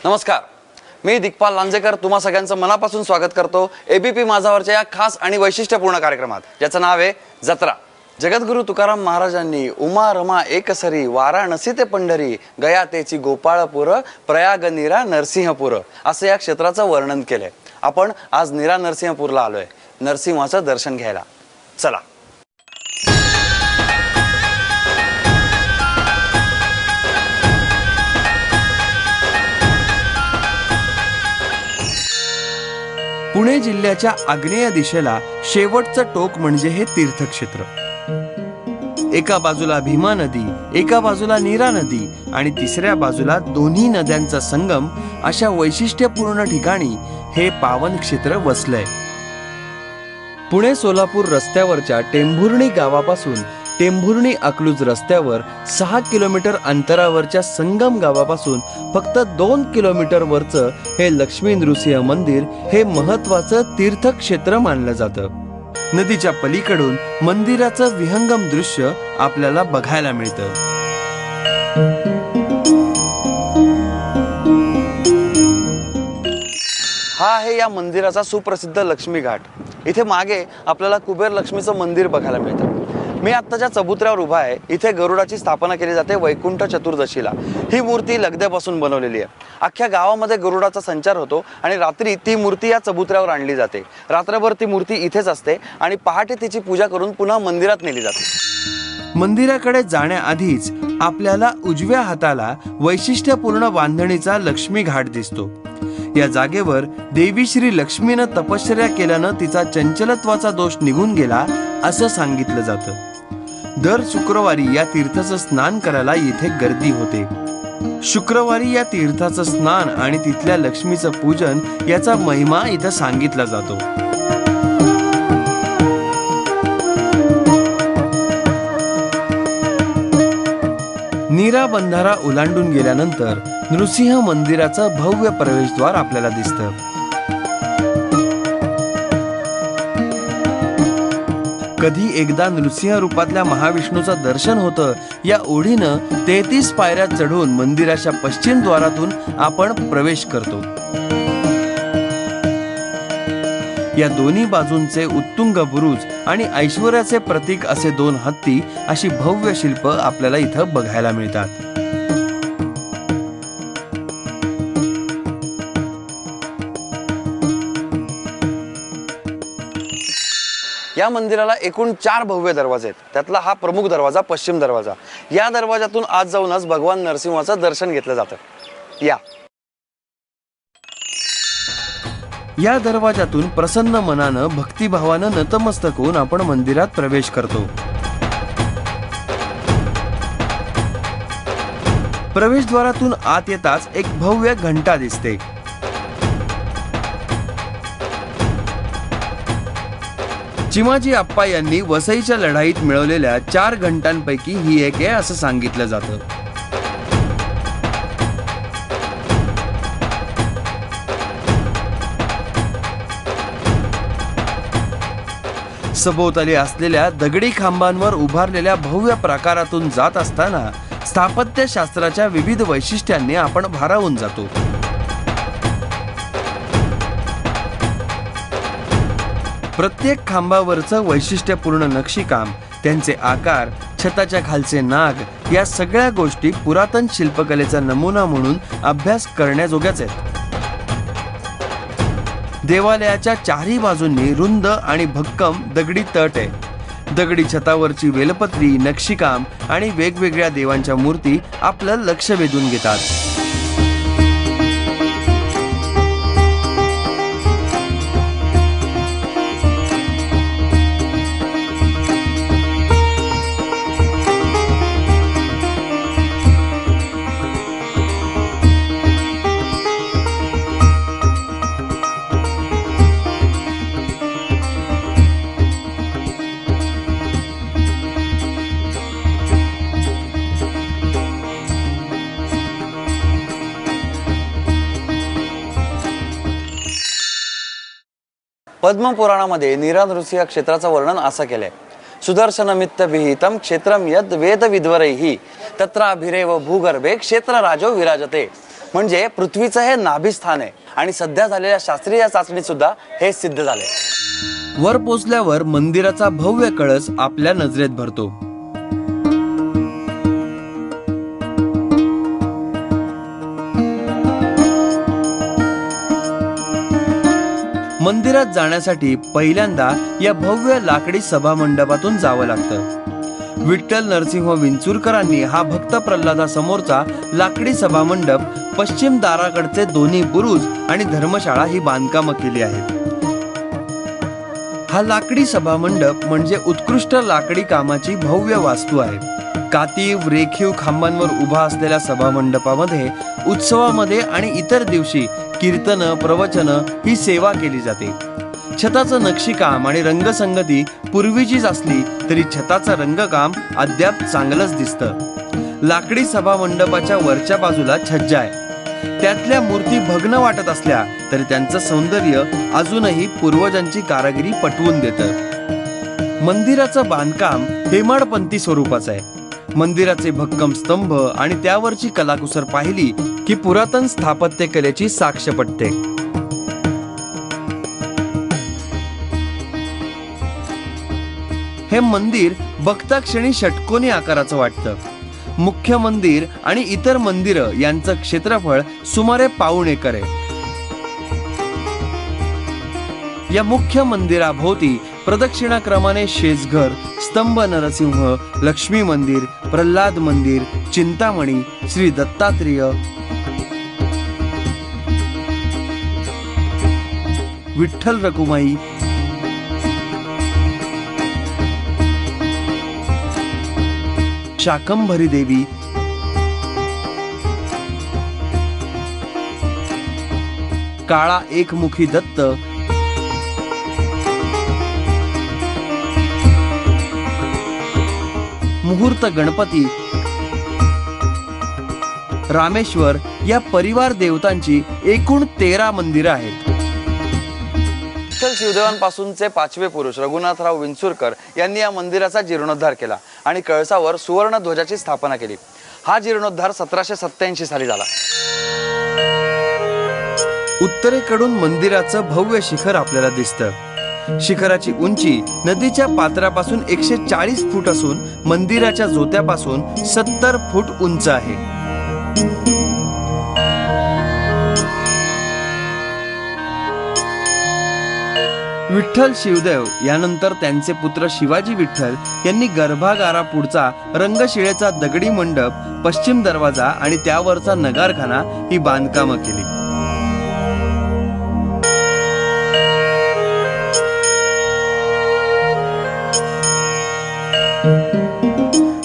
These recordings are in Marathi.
नमस्कार, मी दिग्पाल लांजेकर तुम्हा सगळ्यांचं मनापासून स्वागत करतो एबीपी माझावरच्या या खास आणि वैशिष्ट्यपूर्ण कार्यक्रमात, ज्याचं नाव आहे जत्रा। जगद्गुरु तुकाराम महाराजांनी उमा रमा एकसरी, वाराणसी ते पंढरी, गया तेची गोपाळपूर, प्रयाग नीरा नरसिंहपूर असं या क्षेत्राचं वर्णन केलंय। आपण आज नीरा नरसिंहपूरला आलोय नरसिंहाचं दर्शन घ्यायला। चला। पुणे जिल्ह्याच्या आग्नेय दिशेला शेवटचं टोक म्हणजे हे तीर्थक्षेत्र। एका बाजूला भीमा नदी, एका बाजूला नीरा नदी आणि तिसऱ्या बाजूला दोन्ही नद्यांचा संगम अशा वैशिष्ट्यपूर्ण ठिकाणी हे पावन क्षेत्र वसलंय। पुणे सोलापूर रस्त्यावरच्या टेंभुर्णी गावापासून टेंभुर्णी अकलूज रस्त्यावर 6 किलोमीटर अंतरावरच्या संगम गावापासून फक्त 2 किलोमीटर वरचं हे लक्ष्मी नृसिंह मंदिर हे महत्वाचं तीर्थक्षेत्र मानलं जातं। नदीच्या पलीकडून मंदिराचं विहंगम दृश्य आपल्याला बघायला मिळतं। हा आहे या मंदिराचा सुप्रसिद्ध लक्ष्मी घाट। इथे मागे आपल्याला कुबेर लक्ष्मीचं मंदिर बघायला मिळतं। मी आता ज्या चबुतऱ्यावर उभा आहे इथे गरुडाची स्थापना केली जाते वैकुंठ चतुर्दशीला। ही मूर्ती लगद्यापासून बनवलेली आहे। अख्ख्या गावामध्ये गरुडाचा संचार होतो आणि रात्री ती मूर्ती या चबुतऱ्यावर आणली जाते। रात्रभर ती मूर्ती इथेच असते आणि पहाटे तिची पूजा करून पुन्हा मंदिरात नेली जाते। मंदिराकडे जाण्याआधीच आपल्याला उजव्या हाताला वैशिष्ट्यपूर्ण बांधणीचा लक्ष्मी घाट दिसतो। या जागेवर देवी श्री लक्ष्मीनं तपश्चर्या केल्यानं तिचा चंचलत्वाचा दोष निघून गेला असं सांगितलं जातं। दर शुक्रवारी या तीर्थाचं स्नान करायला इथे गर्दी होते। शुक्रवारी या तीर्थाचं स्नान आणि तिथल्या लक्ष्मीचं पूजन याचा महिमा इथं सांगितला जातो। नीरा बंधारा ओलांडून गेल्यानंतर नृसिंह मंदिराचं भव्य प्रवेशद्वार आपल्याला दिसतं। कधी एकदा नृसिंह रूपातल्या महाविष्णूचं दर्शन होतं या ओढीनं 33 पायऱ्या चढून मंदिराच्या पश्चिम द्वारातून आपण प्रवेश करतो। या दोन्ही बाजूंचे उत्तुंग बुरुज आणि ऐश्वर्याचे प्रतीक असे 2 हत्ती अशी भव्य शिल्प आपल्याला इथं बघायला मिळतात। या मंदिराला एकूण 4 भव्य दरवाजे आहेत। त्यातला हा प्रमुख दरवाजा पश्चिम दरवाजा। या दरवाजातून आत जाऊनच भगवान नरसिंहाचं दर्शन घेतलं जातं। या दरवाजातून प्रसन्न मनानं भक्तिभावानं नतमस्तक होऊन आपण मंदिरात प्रवेश करतो। प्रवेशद्वारातून आत येताच एक भव्य घंटा दिसते। चिमाजी आप्पा यांनी वसईच्या लढाईत मिळवलेल्या 4 घंटांपैकी ही एक आहे असं सांगितलं जातं। सभोवताली असलेल्या दगडी खांबांवर उभारलेल्या भव्य प्राकारातून जात असताना स्थापत्य शास्त्राच्या विविध वैशिष्ट्यांनी आपण भारावून जातो। प्रत्येक खांबावरचं वैशिष्ट्यपूर्ण नक्षीकाम, त्यांचे आकार, छताच्या खालचे नाग या सगळ्या गोष्टी पुरातन शिल्पकलेचा नमुना म्हणून अभ्यास करण्याजोग्याच आहेत। देवालयाच्या 4ही बाजूंनी रुंद आणि भक्कम दगडी तट आहे। दगडी छतावरची वेलपत्री, नक्षीकाम आणि वेगवेगळ्या देवांच्या मूर्ती आपलं लक्ष वेधून घेतात। पद्मपुराणामध्ये नीरा नृसिंह क्षेत्राचं वर्णन असं केलंय। सुदर्शनमित्त विहितम क्षेत्रम यद वेद विद्वरैहि तत्राभिरेव भूगर्भे क्षेत्र राजो विराजते। म्हणजे पृथ्वीचं हे नाभिस्थान आहे आणि सध्या झालेल्या शास्त्रीय चाचणीत सुद्धा हे सिद्ध झाले. वर पोचल्यावर मंदिराचा भव्य कळस आपल्या नजरेत भरतो. मंदिरात जाण्यासाठी पहिल्यांदा या भव्य लाकडी सभामंडपातून जावं लागतं. विठ्ठल नरसिंह विंचुरकरांनी हा भक्त प्रल्हादासमोरचा लाकडी सभामंडप, पश्चिम दाराकडचे दोन्ही बुरुज आणि धर्मशाळा ही बांधकामं केली आहेत. हा लाकडी सभामंडप म्हणजे उत्कृष्ट लाकडी कामाची भव्य वास्तू आहे. कातीव रेखीव खांबांवर उभा असलेल्या सभामंडपामध्ये उत्सवामध्ये आणि इतर दिवशी कीर्तन प्रवचन ही सेवा केली जाते. छताचं नक्षीकाम आणि रंगसंगती पूर्वीचीच असली तरी छताचं रंगकाम अद्याप चांगलंच दिसतं. लाकडी सभामंडपाच्या वरच्या बाजूला छज्जा आहे. त्यातल्या मूर्ती भग्न वाटत असल्या तरी त्यांचं सौंदर्य अजूनही पूर्वजांची कारागिरी पटवून देतं. मंदिराचं बांधकाम हेमाडपंथी स्वरूपाचं आहे. मंदिराचे भक्कम स्तंभ आणि त्यावरची कलाकुसर पाहिली की पुरातन स्थापत्य कलेची साक्ष पटते. हे मंदिर बघता क्षणी षटकोनी आकाराचं वाटतं. मुख्य मंदिर आणि इतर मंदिरं यांचं क्षेत्रफळ सुमारे 1.25 एकर आहे. या मुख्य मंदिराभोवती प्रदक्षिणाक्रमाने शेजघर, स्तंभ नरसिंह, लक्ष्मी मंदिर, प्रल्हाद मंदिर, चिंतामणी, श्री दत्तात्रेय, विठ्ठल रखुमाई, शाकंभरी देवी, काळा एकमुखी दत्त, मुहूर्त गणपती, रामेश्वर या परिवार देवतांची एकूण 13 मंदिरं आहेत. विठ्ठल शिवदेवांपासूनचे 5वे पुरुष रघुनाथराव विंचुरकर यांनी या मंदिराचा जीर्णोद्धार केला आणि कळसावर सुवर्ण ध्वजाची स्थापना केली. हा जीर्णोद्धार 1787 साली झाला. उत्तरेकडून मंदिराचं भव्य शिखर आपल्याला दिसतं. शिखराची उंची नदीच्या पात्रापासून 140 फूट असून मंदिराच्या जोत्यापासून 70 फूट उंच आहे. विठ्ठल शिवदेव यानंतर त्यांचे पुत्र शिवाजी विठ्ठल यांनी गर्भागारा पुढचा रंगशिळेचा दगडी मंडप, पश्चिम दरवाजा आणि त्यावरचा नगारखाना ही बांधकामं केली.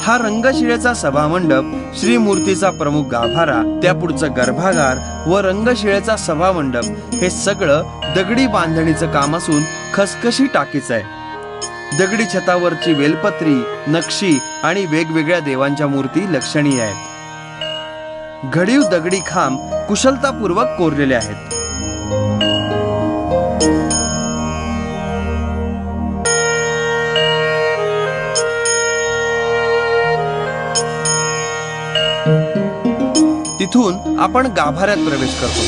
हा रंगशिळेचा सभामंडप, श्रीमूर्तीचा प्रमुख गाभारा, त्यापुढचं गर्भागार व रंगशिळेचा सभामंडप हे सगळं दगडी बांधणीचं काम असून खसखशी टाकीचं आहे. दगडी छतावरची वेलपत्री, नक्षी आणि वेगवेगळ्या देवांच्या मूर्ती लक्षणीय आहेत. घडीव दगडी खांब कुशलतापूर्वक कोरलेले आहेत. तिथून आपण गाभाऱ्यात प्रवेश करतो.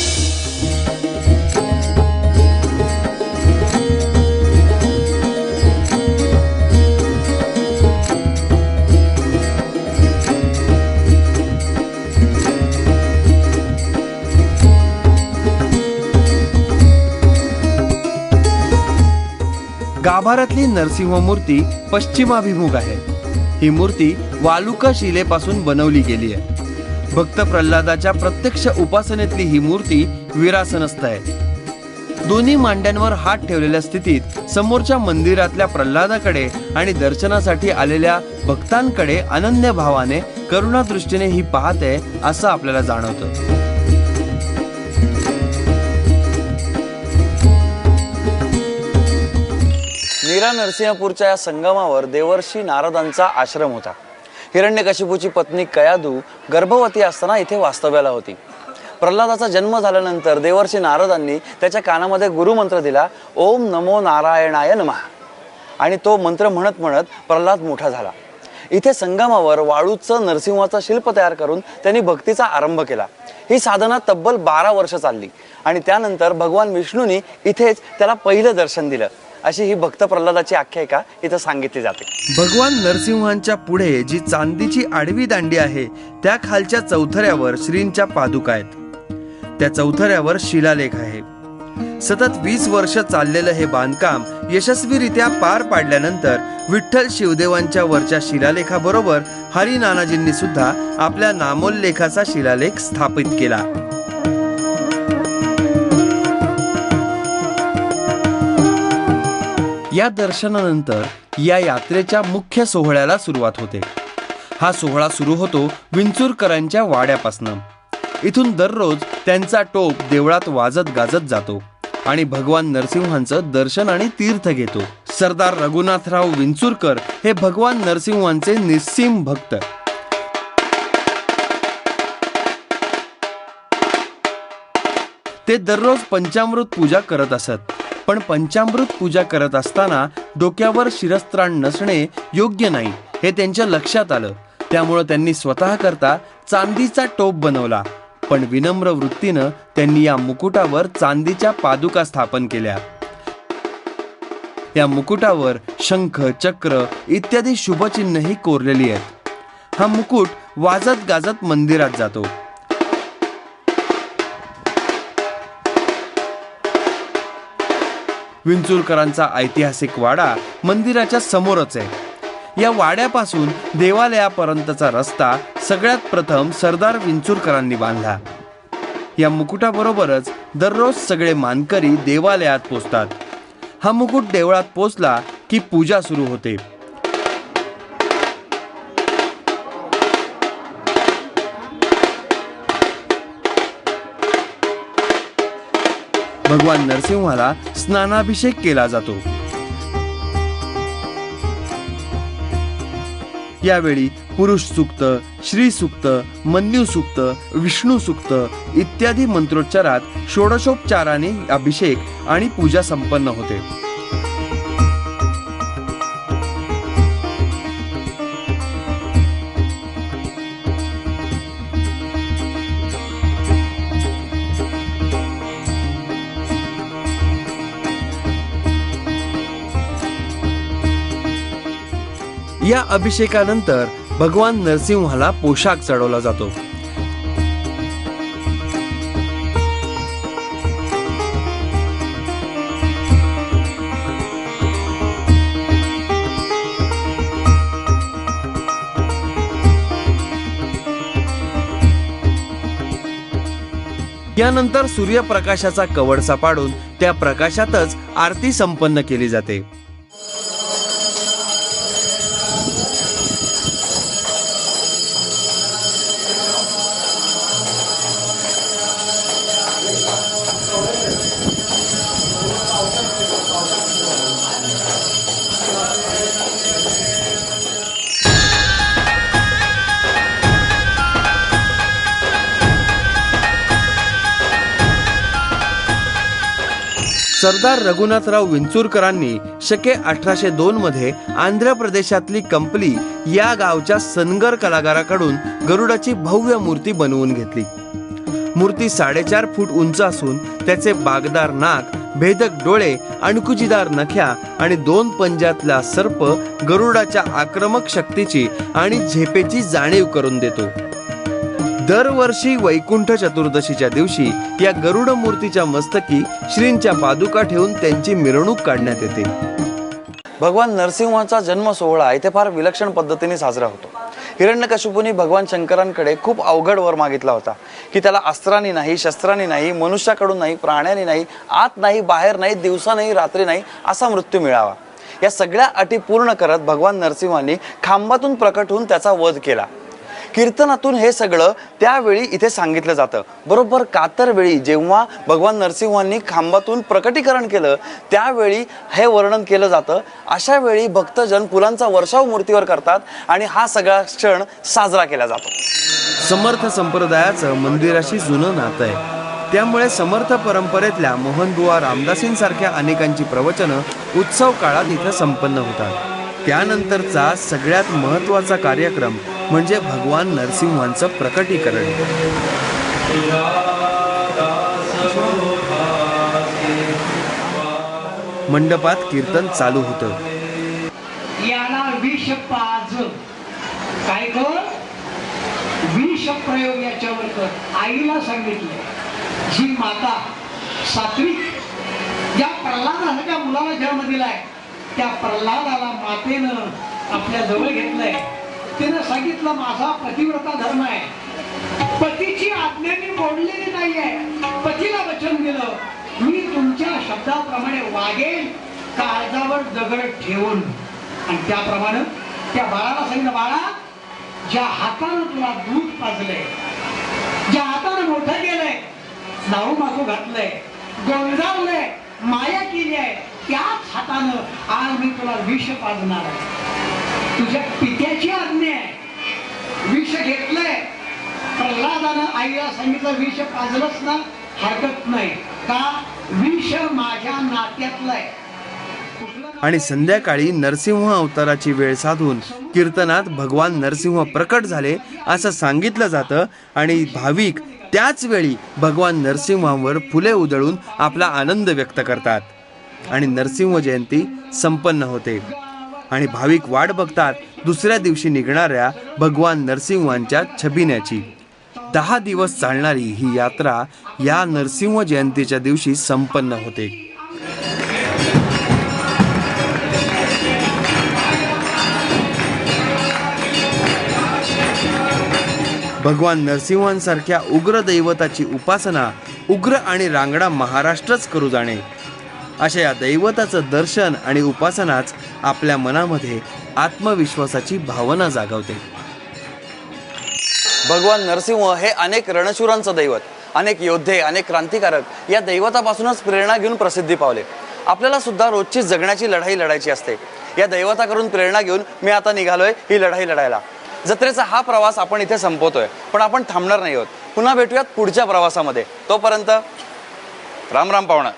गाभाऱ्यातली नरसिंह मूर्ती पश्चिमाभिमुख आहे. ही मूर्ती वालुका शिलेपासून बनवली गेली आहे. भक्त प्रल्हादाच्या प्रत्यक्ष उपासनेतली ही मूर्ती विरासनस्थ आहे. दोन्ही मांड्यांवर हात ठेवलेल्या स्थितीत समोरच्या मंदिरातल्या प्रल्हादाकडे आणि दर्शनासाठी आलेल्या भक्तांकडे अनन्य भावाने करुणादृष्टीने ही पाहते असं आपल्याला जाणवतं. नीरा नरसिंहपूरच्या या संगमावर देवर्षी नारदांचा आश्रम होता. हिरण्यकशिपूची पत्नी कयादू गर्भवती असताना इथे वास्तव्याला होती. प्रल्हादाचा जन्म झाल्यानंतर देवर्षी नारदांनी त्याच्या कानामध्ये गुरुमंत्र दिला, ओम नमो नारायणाय नमः, आणि तो मंत्र म्हणत म्हणत प्रल्हाद मोठा झाला. इथे संगमावर वाळूचं नरसिंहाचा शिल्प तयार करून त्यांनी भक्तीचा आरंभ केला। ही साधना तब्बल 12 वर्ष चालली आणि त्यानंतर भगवान विष्णूंनी इथेच त्याला पहिलं दर्शन दिलं, अशी ही भक्त प्रल्हादाची आख्यायिका इथं सांगितली जाते। भगवान नरसिंहांच्या पुढे जी चांदीची आडवी दांडी आहे त्या खालच्या चौथऱ्यावर श्रींच्या पादुका आहेत। त्या चौथऱ्यावर शिलालेख आहे। सतत 20 वर्ष चाललेलं हे बांधकाम यशस्वीरित्या पार पाडल्यानंतर विठ्ठल शिवदेवांच्या वरच्या शिलालेखाबरोबर हरी नानाजींनी सुद्धा आपल्या नामोल्लेखाचा शिलालेख स्थापित केला। या दर्शनानंतर या यात्रेच्या मुख्य सोहळ्याला सुरुवात होते। हा सोहळा सुरू होतो विंचुरकरांच्या वाड्यापासून। इथून दररोज त्यांचा टोप देवळात वाजत गाजत जातो आणि भगवान नरसिंहांचं दर्शन आणि तीर्थ घेतो। सरदार रघुनाथराव विंचुरकर हे भगवान नरसिंहांचे निस्सीम भक्त। ते दररोज पंचामृत पूजा करत असत, पण पंचामृत पूजा करत असताना डोक्यावर शिरस्त्राण नसणे योग्य नाही हे त्यांच्या लक्षात आलं। त्यामुळे त्यांनी स्वतः करता चांदीचा टोप बनवला, पण विनम्र वृत्तीनं त्यांनी या मुकुटावर चांदीच्या पादुका स्थापन केल्या। या मुकुटावर शंख, चक्र इत्यादी शुभचिन्हही कोरलेली आहेत। हा मुकुट वाजत गाजत मंदिरात जातो। विंचुरकरांचा ऐतिहासिक वाडा मंदिराच्या समोरच आहे। या वाड्यापासून देवालयापर्यंतचा रस्ता सगळ्यात प्रथम सरदार विंचुरकरांनी बांधला। या मुकुटाबरोबरच दररोज सगळे मानकरी देवालयात पोचतात। हा मुकुट देवळात पोचला की पूजा सुरू होते। भगवान नरसिंहाला स्नानाभिषेक केला जातो। यावेळी पुरुष सूक्त, श्री सूक्त, मन्यू सूक्त, विष्णू सूक्त इत्यादी मंत्रोच्चारात षोडशोपचाराने अभिषेक आणि पूजा संपन्न होते। या अभिषेकानंतर भगवान नरसिंहाला पोशाख चढवला जातो। यानंतर सूर्यप्रकाशाचा कवडसा पाडून त्या प्रकाशातच आरती संपन्न केली जाते। सरदार रघुनाथराव विंचुरकरांनी शके 1802 मध्ये आंध्र प्रदेशातली कंपली या गावच्या सनगर कलाकाराकडून गरुडाची भव्य मूर्ती बनवून घेतली। मूर्ती 4.5 फूट उंच असून त्याचे बागदार नाक, भेदक डोळे, अणकुचीदार नख्या आणि 2 पंजातला सर्प गरुडाच्या आक्रमक शक्तीची आणि झेपेची जाणीव करून देतो। दरवर्षी वैकुंठ चतुर्दशीच्या दिवशी या गरुड मूर्तीच्या मस्तकी श्रींच्या पादुका ठेवून त्यांची मिरवणूक काढण्यात येते। भगवान नरसिंहाचा जन्म सोहळा इथे फार विलक्षण पद्धतीने साजरा होतो। हिरण्यकशिपूंनी भगवान शंकरांकडे खूप अवघड वर मागितला होता की त्याला अस्त्रांनी नाही, शस्त्रांनी नाही, मनुष्याकडून नाही, प्राण्यांनी नाही, आत नाही, बाहेर नाही, दिवसा नाही, रात्री नाही असा मृत्यू मिळावा। या सगळ्या अटी पूर्ण करत भगवान नरसिंहांनी खांबातून प्रकट होऊन त्याचा वध केला। कीर्तनातून हे सगळं त्यावेळी इथे सांगितलं जातं। बरोबर कातर वेळी जेव्हा भगवान नरसिंहांनी खांबातून प्रकटीकरण केलं त्यावेळी हे वर्णन केलं जातं। अशा वेळी भक्तजन फुलांचा वर्षाव मूर्तीवर करतात आणि हा सगळा क्षण साजरा केला जातो। समर्थ संप्रदायाचं मंदिराशी जुनं नातं आहे। त्यामुळे समर्थ परंपरेतल्या मोहनबुवा रामदासींसारख्या अनेकांची प्रवचनं उत्सव काळात इथं संपन्न होतात। त्यानंतरचा सगळ्यात महत्त्वाचा कार्यक्रम म्हणजे भगवान नरसिंहांचं प्रकटीकरण. मंडपात कीर्तन चालू होतं. याला विष पाज, काय कर, विष प्रयोग याच्यावर कर. आईला सांगितलं, जी माता सात्विक, ज्या प्रल्हादाला त्या मुलाला जन्म दिलाय, त्या प्रल्हादाला मातेनं आपल्या जवळ घेतलंय. तिनं सांगितलं, माझा पतिव्रता धर्म आहे, पतीची आज्ञा मी मोडलेली नाहीये. पतीला वचन दिलं, मी तुमच्या शब्दाप्रमाणे वागेन, काळजावर दगड ठेवून. आणि त्याप्रमाणे त्या बाळाला सांगितलं, बाळा, ज्या हातानं तुला दूध पाजलंय, ज्या हातानं मोठं केलंय, दारू माखू घातलंय, गोंजावलंय, माया केली आहे, त्याच हातानं आज मी तुला विष पाजणार आहे. तुझ्या पित्याची आज्ञा आहे, विष घेतलंय. प्रल्हादानं आईला सांगितलं, विष पाजलंच ना हरकत नाही, का विष माझ्या नात्यातलं आहे. आणि संध्याकाळी नरसिंह अवताराची वेळ साधून कीर्तनात भगवान नरसिंह प्रकट झाले असं सांगितलं जातं आणि भाविक त्याच वेळी भगवान नरसिंहांवर फुले उधळून आपला आनंद व्यक्त करतात आणि नरसिंह जयंती संपन्न होते. आणि भाविक वाट बघतात दुसऱ्या दिवशी निघणाऱ्या भगवान नरसिंहांच्या छबिन्याची. 10 दिवस चालणारी ही यात्रा या नरसिंह जयंतीच्या दिवशी संपन्न होते. भगवान नरसिंहांसारख्या उग्र दैवताची उपासना उग्र आणि रांगडा महाराष्ट्रच करू जाणे. अशा या दैवताचं दर्शन आणि उपासनाच आपल्या मनामध्ये आत्मविश्वासाची भावना जागवते. भगवान नरसिंह हे अनेक रणशूरांचं दैवत, अनेक योद्धे, अनेक क्रांतिकारक या दैवतापासूनच प्रेरणा घेऊन प्रसिद्धी पावले. आपल्याला सुद्धा रोजची जगण्याची लढाई लढायची असते. या दैवताकडून प्रेरणा घेऊन मी आता निघालोय ही लढाई लढायला. जत्रेचा हा प्रवास आपण इथे संपवतोय, पण आपण थांबणार नाही आहोत. पुन्हा भेटूयात पुढच्या प्रवासामध्ये. तोपर्यंत राम राम पाहुणा.